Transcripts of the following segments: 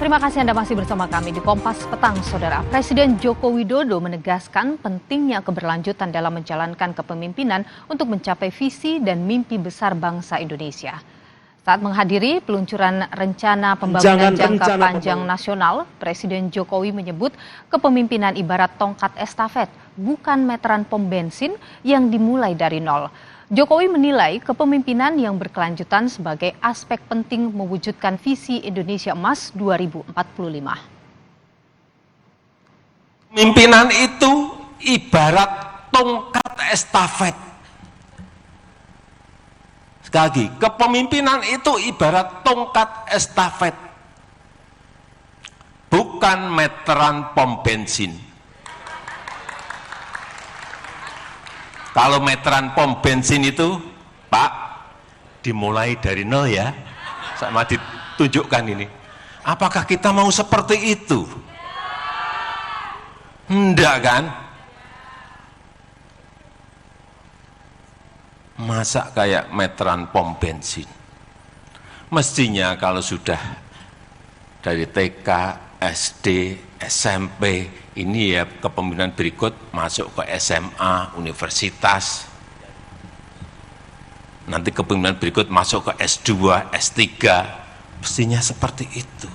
Terima kasih Anda masih bersama kami di Kompas Petang, Saudara. Presiden Joko Widodo menegaskan pentingnya keberlanjutan dalam menjalankan kepemimpinan untuk mencapai visi dan mimpi besar bangsa Indonesia. Saat menghadiri peluncuran rencana pembangunan jangka panjang nasional, Presiden Jokowi menyebut kepemimpinan ibarat tongkat estafet, bukan meteran pom bensin yang dimulai dari nol. Jokowi menilai kepemimpinan yang berkelanjutan sebagai aspek penting mewujudkan visi Indonesia Emas 2045. Pemimpinan itu ibarat tongkat estafet. Sekali lagi, kepemimpinan itu ibarat tongkat estafet, bukan meteran pom bensin. Kalau meteran pom bensin itu, Pak, dimulai dari nol ya, sama ditunjukkan ini. Apakah kita mau seperti itu? Enggak kan? Masa kayak meteran pom bensin? Mestinya kalau sudah dari TK, SD, SMP, ini ya kepemimpinan berikut masuk ke SMA, universitas. Nanti kepemimpinan berikut masuk ke S2, S3. Mestinya seperti itu.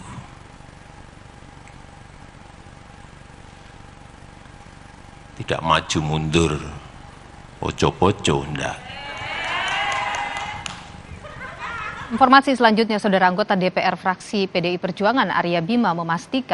Tidak maju mundur, poco-poco, enggak. Informasi selanjutnya, Saudara, anggota DPR fraksi PDI Perjuangan Arya Bima memastikan